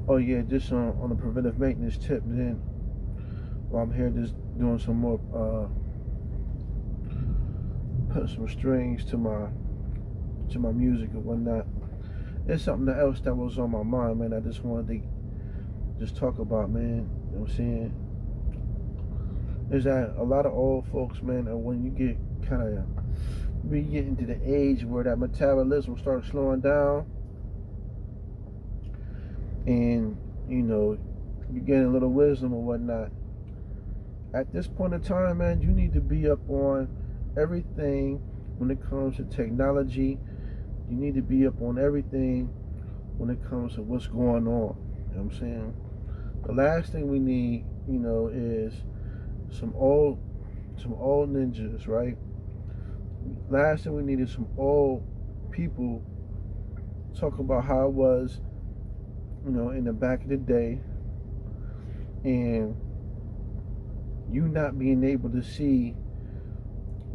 Oh yeah, just on a preventive maintenance tip. Then while I'm here, just doing some more, put some strings to my music and whatnot. It's something else that was on my mind, man. I just wanted to just talk about, man. You know what I'm saying? Is that a lot of old folks, man, and when you get kind of we get into the age where that metabolism starts slowing down, and you gain a little wisdom or whatnot. At this point in time, man, you need to be up on everything when it comes to technology. You need to be up on everything when it comes to what's going on. You know what I'm saying? The last thing we need, is some old ninjas, right? Last thing we need is some old people talk about how it was, in the back of the day, and you not being able to see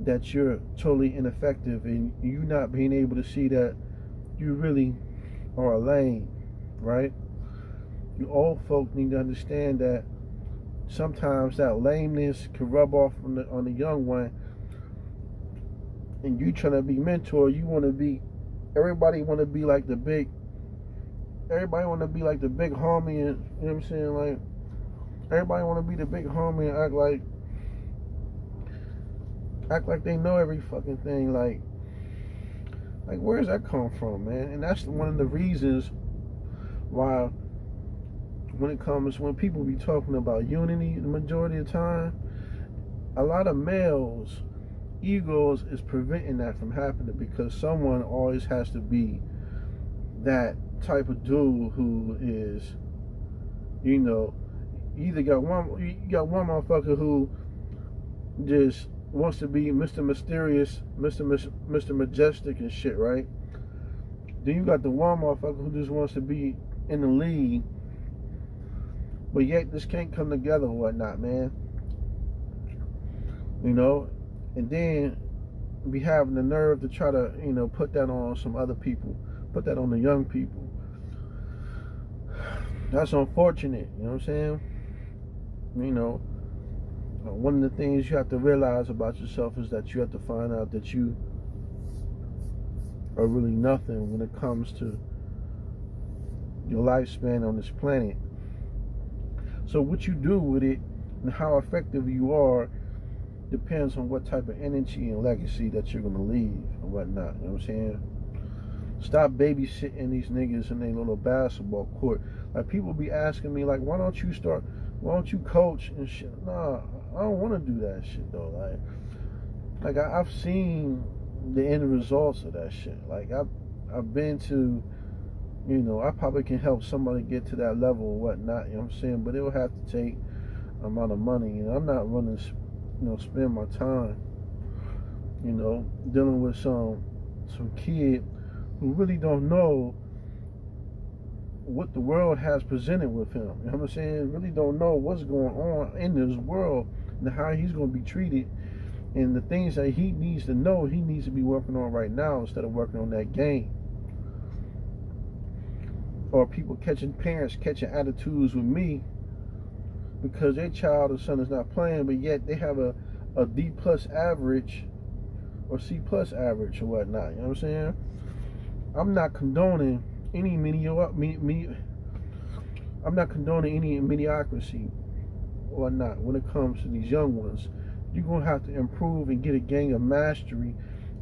that you're totally ineffective, and you not being able to see that you really are a lame, right? You old folk need to understand that sometimes that lameness can rub off on the young one, and you trying to be mentor. You want to be, everybody want to be like the big, everybody want to be like the big homie, and you know what I'm saying, like everybody want to be the big homie and act like they know every fucking thing. Like where does that come from, man? And that's one of the reasons why when people be talking about unity, the majority of the time, a lot of males egos is preventing that from happening, because someone always has to be that type of dude who is, you got one motherfucker who just wants to be Mr. Mysterious, Mr. Majestic and shit, right? Then you got the one motherfucker who just wants to be in the league, but yet this can't come together or whatnot, man. And then be having the nerve to try to, put that on some other people, put that on the young people. That's unfortunate, you know what I'm saying? One of the things you have to realize about yourself is that you have to find out that you are really nothing when it comes to your lifespan on this planet. So what you do with it and how effective you are depends on what type of energy and legacy that you're going to leave and whatnot. You know what I'm saying? Stop babysitting these niggas in their little basketball court. Like, people be asking me, like, why don't you coach and shit? Nah, I don't want to do that shit, though. Like I've seen the end results of that shit. Like, I've been to, I probably can help somebody get to that level or whatnot, you know what I'm saying? But it will have to take an amount of money. I'm not running, spend my time, dealing with some kid who really don't know what the world has presented with him. You know what I'm saying? Really don't know what's going on in this world and how he's going to be treated, and the things that he needs to know, he needs to be working on right now instead of working on that game. Or parents catching attitudes with me because their child or son is not playing, but yet they have a D plus average or C plus average or whatnot. You know what I'm saying? I'm not condoning any I'm not condoning any mediocrity or not when it comes to these young ones. You're gonna have to improve and get a gang of mastery.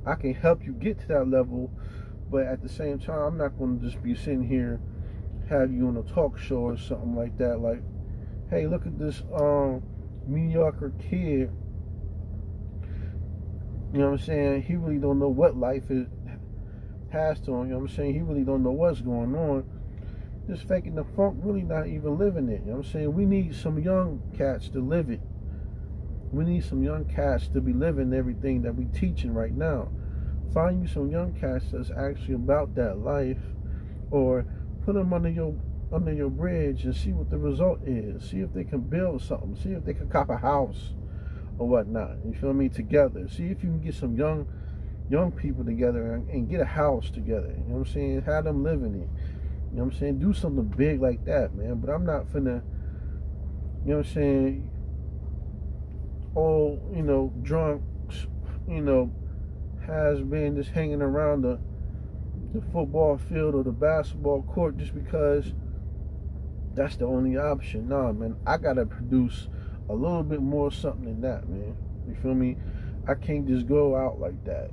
I can help you get to that level, but at the same time, I'm not gonna just be sitting here, have you on a talk show or something like that. Like, hey, look at this mediocre kid. You know what I'm saying? He really don't know what life has to him. You know what I'm saying? He really don't know what's going on. Just faking the funk, really not even living it. You know what I'm saying? We need some young cats to live it. We need some young cats to be living everything that we teaching right now. Find you some young cats that's actually about that life, or put them under your bridge and see what the result is. See if they can build something. See if they can cop a house or whatnot. You feel me? Together. See if you can get some young people together and get a house together. You know what I'm saying? Have them live in it. You know what I'm saying? Do something big like that, man. But I'm not finna, you know what I'm saying, all, drunk, has been just hanging around the football field or the basketball court just because that's the only option. Nah, man, I gotta produce a little bit more something than that, man. You feel me? I can't just go out like that.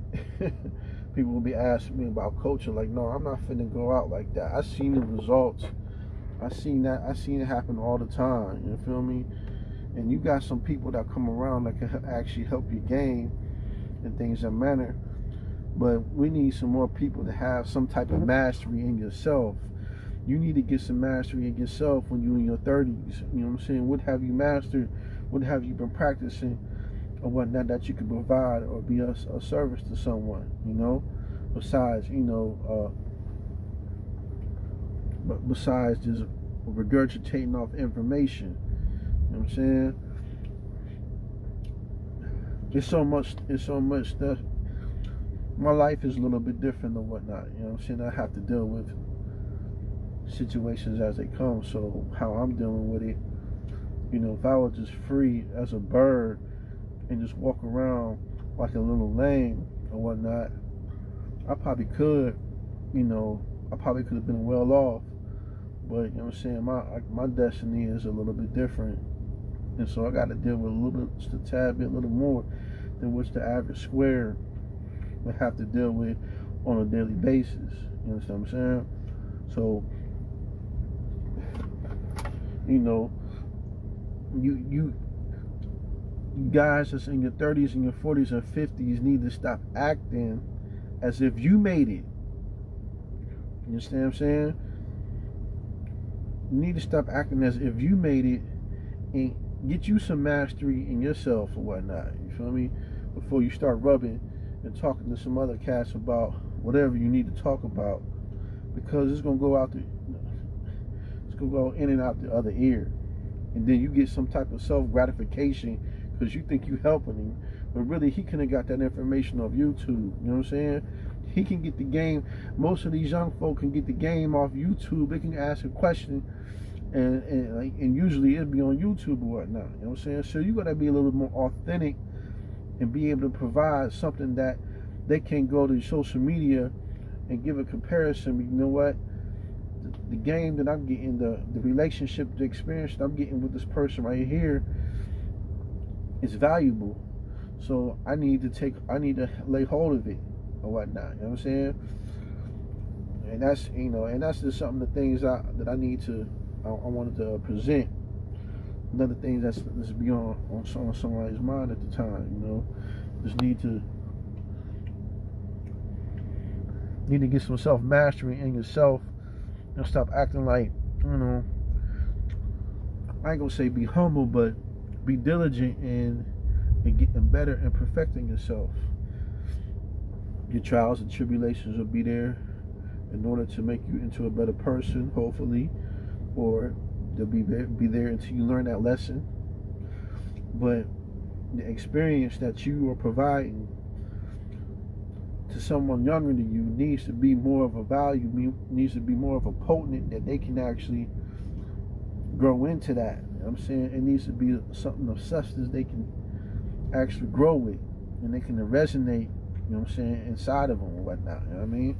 People will be asking me about coaching, like, no, I'm not finna go out like that. I seen the results. I seen it happen all the time. You feel me? And you got some people that come around that can actually help your game and things that matter. But we need some more people to have some type of mastery in yourself. You need to get some mastery in yourself when you're in your 30s. You know what I'm saying? What have you mastered? What have you been practicing or whatnot that you can provide or be a service to someone, besides, besides just regurgitating off information. You know what I'm saying? It's so much stuff. My life is a little bit different or whatnot. You know what I'm saying? I have to deal with situations as they come. So how I'm dealing with it, if I was just free as a bird and just walk around like a little lame or whatnot, I probably could, have been well off. But, you know what I'm saying, my destiny is a little bit different. And so I got to deal with a little bit, just a tad bit, a little more than which the average square would have to deal with on a daily basis. You understand what I'm saying? So, you guys that's in your 30s and your 40s and 50s need to stop acting as if you made it. You understand what I'm saying? You need to stop acting as if you made it and get you some mastery in yourself or whatnot. You feel me? Before you start rubbing and talking to some other cats about whatever you need to talk about, because it's gonna go in and out the other ear, and then you get some type of self gratification because you think you helping him, but really he could have got that information off YouTube. You know what I'm saying? He can get the game. Most of these young folk can get the game off YouTube. They can ask a question, and usually it'll be on YouTube or whatnot. You know what I'm saying? So you gotta be a little bit more authentic and be able to provide something that they can go to social media and give a comparison. But you know what? The game that I'm getting, the relationship, the experience that I'm getting with this person right here is valuable. So I need to lay hold of it or whatnot. You know what I'm saying? And that's just something, the things that I need to, I wanted to present. Another thing that's beyond on somebody's mind at the time. Just need to get some self mastery in yourself and stop acting like, I ain't gonna say be humble, but be diligent in getting better and perfecting yourself. Your trials and tribulations will be there in order to make you into a better person, hopefully, or they'll be there until you learn that lesson. But the experience that you are providing to someone younger than you needs to be more of a value, needs to be more of a potent, that they can actually grow into that. You know what I'm saying? It needs to be something of substance they can actually grow with, and they can resonate, you know what I'm saying, inside of them or whatnot. You know what I mean?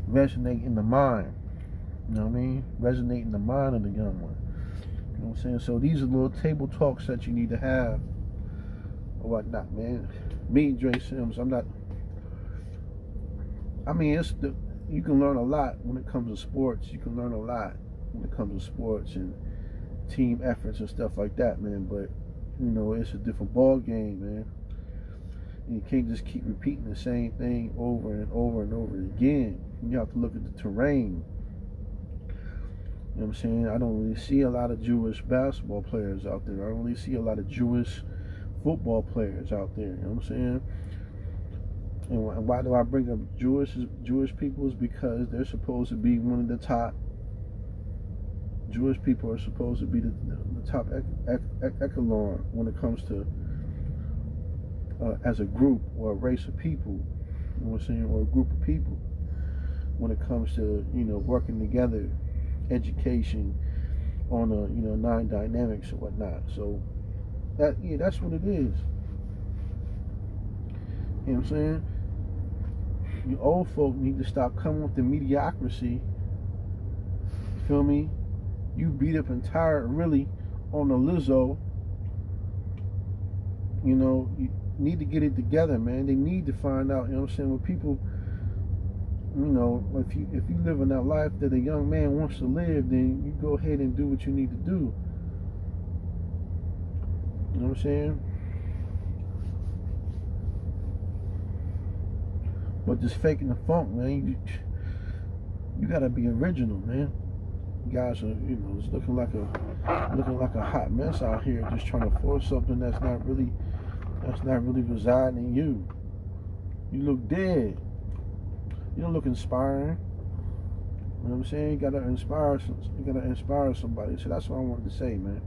Resonate in the mind. You know what I mean? Resonate in the mind of the young one. You know what I'm saying? So these are little table talks that you need to have or whatnot, man. Me, Dre Sims, you can learn a lot when it comes to sports. You can learn a lot when it comes to sports and team efforts and stuff like that, man. But, it's a different ball game, man. And you can't just keep repeating the same thing over and over and over again. You have to look at the terrain. You know what I'm saying? I don't really see a lot of Jewish basketball players out there. I don't really see a lot of Jewish football players out there. You know what I'm saying? And why do I bring up Jewish people? Is because they're supposed to be one of the top. Jewish people are supposed to be the top echelon when it comes to as a group or a race of people. You know what I'm saying? Or a group of people. when it comes to, you know, working together, education on a, you know, non-dynamics or whatnot. So that's what it is. You know what I'm saying? You old folk need to stop coming with the mediocrity. Feel me? You beat up and tired really on the Lizzo. You know, you need to get it together, man. They need to find out, you know what I'm saying, with people, you know, if you live in that life that a young man wants to live, then you go ahead and do what you need to do. You know what I'm saying? But just faking the funk, man, you gotta be original, man. You guys are, you know, it's looking like a hot mess out here, just trying to force something that's not really residing in you. You look dead. You don't look inspiring. You know what I'm saying? You gotta inspire somebody. So that's what I wanted to say, man.